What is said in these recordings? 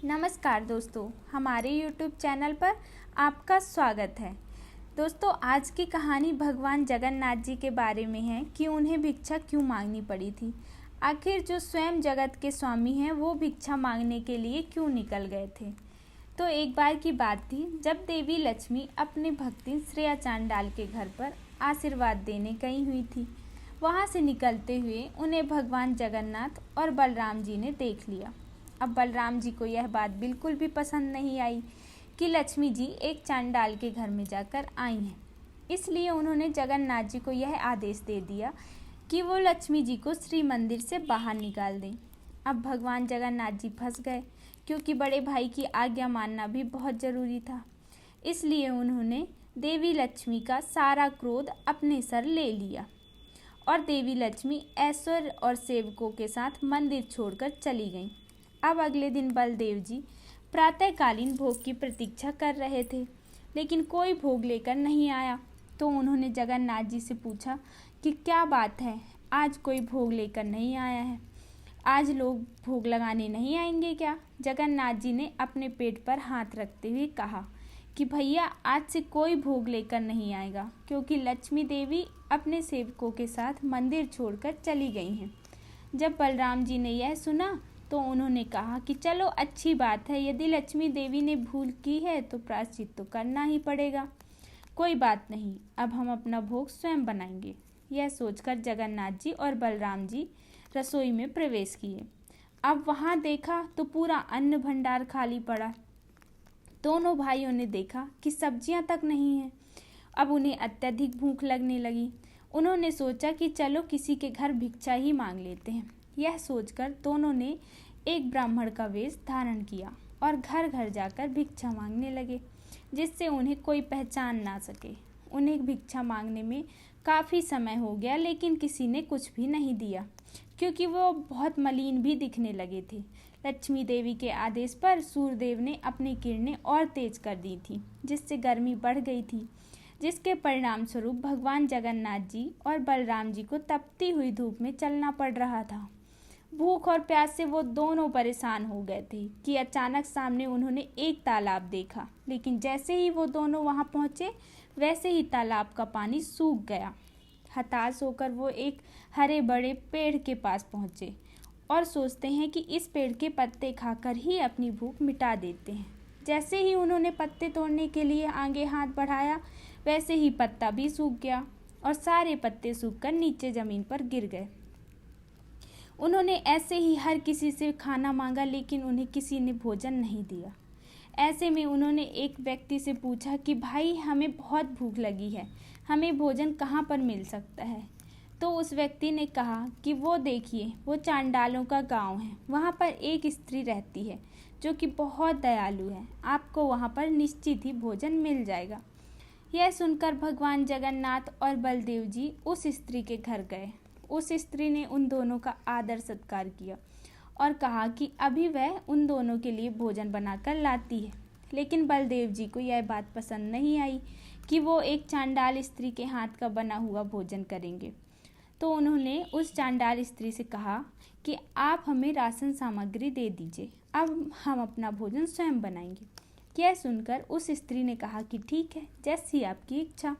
नमस्कार दोस्तों, हमारे YouTube चैनल पर आपका स्वागत है। दोस्तों, आज की कहानी भगवान जगन्नाथ जी के बारे में है कि उन्हें भिक्षा क्यों मांगनी पड़ी थी। आखिर जो स्वयं जगत के स्वामी हैं वो भिक्षा मांगने के लिए क्यों निकल गए थे। तो एक बार की बात थी जब देवी लक्ष्मी अपनी भक्ति श्रेया चांडाल के घर पर आशीर्वाद देने गई हुई थी। वहाँ से निकलते हुए उन्हें भगवान जगन्नाथ और बलराम जी ने देख लिया। अब बलराम जी को यह बात बिल्कुल भी पसंद नहीं आई कि लक्ष्मी जी एक चांडाल के घर में जाकर आई हैं। इसलिए उन्होंने जगन्नाथ जी को यह आदेश दे दिया कि वो लक्ष्मी जी को श्री मंदिर से बाहर निकाल दें। अब भगवान जगन्नाथ जी फंस गए, क्योंकि बड़े भाई की आज्ञा मानना भी बहुत ज़रूरी था। इसलिए उन्होंने देवी लक्ष्मी का सारा क्रोध अपने सर ले लिया और देवी लक्ष्मी ऐश्वर्य और सेवकों के साथ मंदिर छोड़कर चली गईं। अब अगले दिन बलदेव जी प्रातःकालीन भोग की प्रतीक्षा कर रहे थे, लेकिन कोई भोग लेकर नहीं आया। तो उन्होंने जगन्नाथ जी से पूछा कि क्या बात है, आज कोई भोग लेकर नहीं आया है। आज लोग भोग लगाने नहीं आएंगे क्या? जगन्नाथ जी ने अपने पेट पर हाथ रखते हुए कहा कि भैया, आज से कोई भोग लेकर नहीं आएगा, क्योंकि लक्ष्मी देवी अपने सेवकों के साथ मंदिर छोड़कर चली गई हैं। जब बलराम जी ने यह सुना तो उन्होंने कहा कि चलो अच्छी बात है, यदि लक्ष्मी देवी ने भूल की है तो प्रायश्चित तो करना ही पड़ेगा। कोई बात नहीं, अब हम अपना भोग स्वयं बनाएंगे। यह सोचकर जगन्नाथ जी और बलराम जी रसोई में प्रवेश किए। अब वहाँ देखा तो पूरा अन्न भंडार खाली पड़ा। दोनों भाइयों ने देखा कि सब्जियां तक नहीं हैं। अब उन्हें अत्यधिक भूख लगने लगी। उन्होंने सोचा कि चलो किसी के घर भिक्षा ही मांग लेते हैं। यह सोचकर दोनों ने एक ब्राह्मण का वेश धारण किया और घर घर जाकर भिक्षा मांगने लगे, जिससे उन्हें कोई पहचान ना सके। उन्हें भिक्षा मांगने में काफ़ी समय हो गया, लेकिन किसी ने कुछ भी नहीं दिया, क्योंकि वो बहुत मलिन भी दिखने लगे थे। लक्ष्मी देवी के आदेश पर सूर्यदेव ने अपनी किरणें और तेज कर दी थी, जिससे गर्मी बढ़ गई थी, जिसके परिणाम स्वरूप भगवान जगन्नाथ जी और बलराम जी को तपती हुई धूप में चलना पड़ रहा था। भूख और प्यास से वो दोनों परेशान हो गए थे कि अचानक सामने उन्होंने एक तालाब देखा, लेकिन जैसे ही वो दोनों वहां पहुंचे वैसे ही तालाब का पानी सूख गया। हताश होकर वो एक हरे बड़े पेड़ के पास पहुंचे और सोचते हैं कि इस पेड़ के पत्ते खाकर ही अपनी भूख मिटा देते हैं। जैसे ही उन्होंने पत्ते तोड़ने के लिए आगे हाथ बढ़ाया, वैसे ही पत्ता भी सूख गया और सारे पत्ते सूखकर नीचे जमीन पर गिर गए। उन्होंने ऐसे ही हर किसी से खाना मांगा, लेकिन उन्हें किसी ने भोजन नहीं दिया। ऐसे में उन्होंने एक व्यक्ति से पूछा कि भाई, हमें बहुत भूख लगी है, हमें भोजन कहाँ पर मिल सकता है। तो उस व्यक्ति ने कहा कि वो देखिए, वो चांडालों का गांव है, वहाँ पर एक स्त्री रहती है जो कि बहुत दयालु है, आपको वहाँ पर निश्चित ही भोजन मिल जाएगा। यह सुनकर भगवान जगन्नाथ और बलदेव जी उस स्त्री के घर गए। उस स्त्री ने उन दोनों का आदर सत्कार किया और कहा कि अभी वह उन दोनों के लिए भोजन बनाकर लाती है। लेकिन बलदेव जी को यह बात पसंद नहीं आई कि वो एक चांडाल स्त्री के हाथ का बना हुआ भोजन करेंगे। तो उन्होंने उस चांडाल स्त्री से कहा कि आप हमें राशन सामग्री दे दीजिए, अब हम अपना भोजन स्वयं बनाएंगे। यह सुनकर उस स्त्री ने कहा कि ठीक है, जैसी आपकी इच्छा।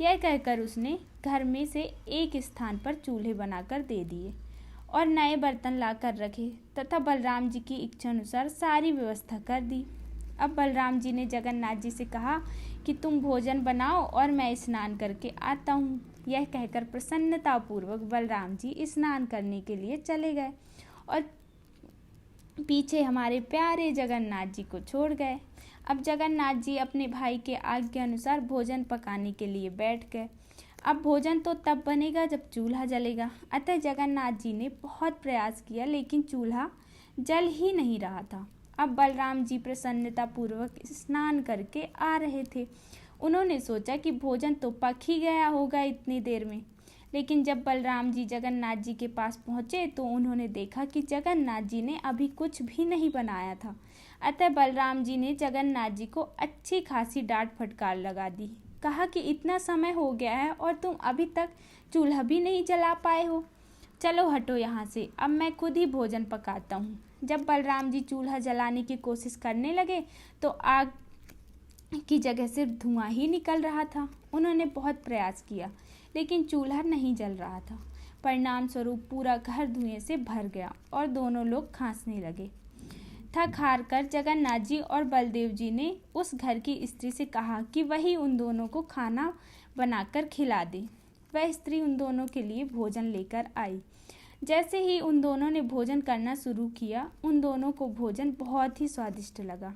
यह कहकर उसने घर में से एक स्थान पर चूल्हे बनाकर दे दिए और नए बर्तन लाकर रखे तथा बलराम जी की इच्छा अनुसार सारी व्यवस्था कर दी। अब बलराम जी ने जगन्नाथ जी से कहा कि तुम भोजन बनाओ और मैं स्नान करके आता हूँ। यह कहकर प्रसन्नतापूर्वक बलराम जी स्नान करने के लिए चले गए और पीछे हमारे प्यारे जगन्नाथ जी को छोड़ गए। अब जगन्नाथ जी अपने भाई के आज्ञा अनुसार भोजन पकाने के लिए बैठ गए। अब भोजन तो तब बनेगा जब चूल्हा जलेगा। अतः जगन्नाथ जी ने बहुत प्रयास किया, लेकिन चूल्हा जल ही नहीं रहा था। अब बलराम जी प्रसन्नतापूर्वक स्नान करके आ रहे थे। उन्होंने सोचा कि भोजन तो पक ही गया होगा इतनी देर में। लेकिन जब बलराम जी जगन्नाथ जी के पास पहुँचे तो उन्होंने देखा कि जगन्नाथ जी ने अभी कुछ भी नहीं बनाया था। अतः बलराम जी ने जगन्नाथ जी को अच्छी खासी डांट फटकार लगा दी। कहा कि इतना समय हो गया है और तुम अभी तक चूल्हा भी नहीं जला पाए हो। चलो हटो यहाँ से, अब मैं खुद ही भोजन पकाता हूँ। जब बलराम जी चूल्हा जलाने की कोशिश करने लगे तो आग की जगह सिर्फ धुआं ही निकल रहा था। उन्होंने बहुत प्रयास किया लेकिन चूल्हा नहीं जल रहा था। परिणाम स्वरूप पूरा घर धुएं से भर गया और दोनों लोग खांसने लगे। थक हार कर जगन्नाथ जी और बलदेव जी ने उस घर की स्त्री से कहा कि वही उन दोनों को खाना बनाकर खिला दे। वह स्त्री उन दोनों के लिए भोजन लेकर आई। जैसे ही उन दोनों ने भोजन करना शुरू किया, उन दोनों को भोजन बहुत ही स्वादिष्ट लगा।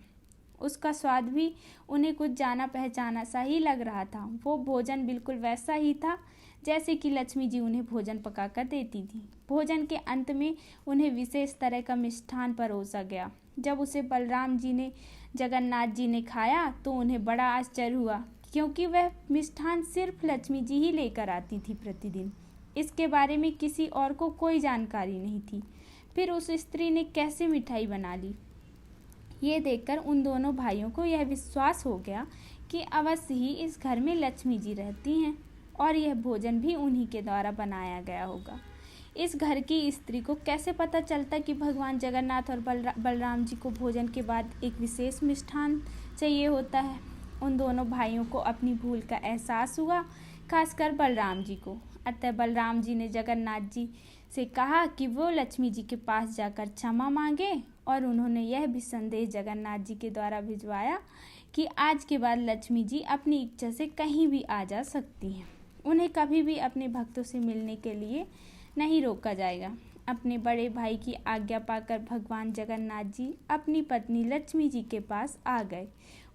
उसका स्वाद भी उन्हें कुछ जाना पहचाना सा ही लग रहा था। वो भोजन बिल्कुल वैसा ही था जैसे कि लक्ष्मी जी उन्हें भोजन पकाकर देती थी। भोजन के अंत में उन्हें विशेष तरह का मिष्ठान परोसा गया। जब उसे बलराम जी ने जगन्नाथ जी ने खाया तो उन्हें बड़ा आश्चर्य हुआ, क्योंकि वह मिष्ठान सिर्फ लक्ष्मी जी ही लेकर आती थी प्रतिदिन। इसके बारे में किसी और को कोई जानकारी नहीं थी। फिर उस स्त्री ने कैसे मिठाई बना ली, ये देखकर उन दोनों भाइयों को यह विश्वास हो गया कि अवश्य ही इस घर में लक्ष्मी जी रहती हैं और यह भोजन भी उन्हीं के द्वारा बनाया गया होगा। इस घर की स्त्री को कैसे पता चलता कि भगवान जगन्नाथ और बलराम जी को भोजन के बाद एक विशेष मिष्ठान चाहिए होता है। उन दोनों भाइयों को अपनी भूल का एहसास हुआ, खासकर बलराम जी को। अतः बलराम जी ने जगन्नाथ जी से कहा कि वो लक्ष्मी जी के पास जाकर क्षमा मांगे और उन्होंने यह भी संदेश जगन्नाथ जी के द्वारा भिजवाया कि आज के बाद लक्ष्मी जी अपनी इच्छा से कहीं भी आ जा सकती हैं। उन्हें कभी भी अपने भक्तों से मिलने के लिए नहीं रोका जाएगा। अपने बड़े भाई की आज्ञा पाकर भगवान जगन्नाथ जी अपनी पत्नी लक्ष्मी जी के पास आ गए।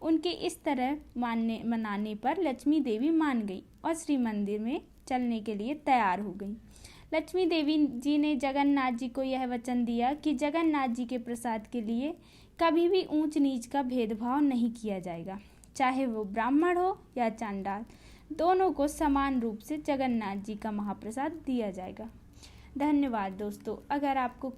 उनके इस तरह मनाने पर लक्ष्मी देवी मान गई और श्री मंदिर में चलने के लिए तैयार हो गई। लक्ष्मी देवी जी ने जगन्नाथ जी को यह वचन दिया कि जगन्नाथ जी के प्रसाद के लिए कभी भी ऊंच नीच का भेदभाव नहीं किया जाएगा, चाहे वो ब्राह्मण हो या चांडाल, दोनों को समान रूप से जगन्नाथ जी का महाप्रसाद दिया जाएगा। धन्यवाद दोस्तों। अगर आपको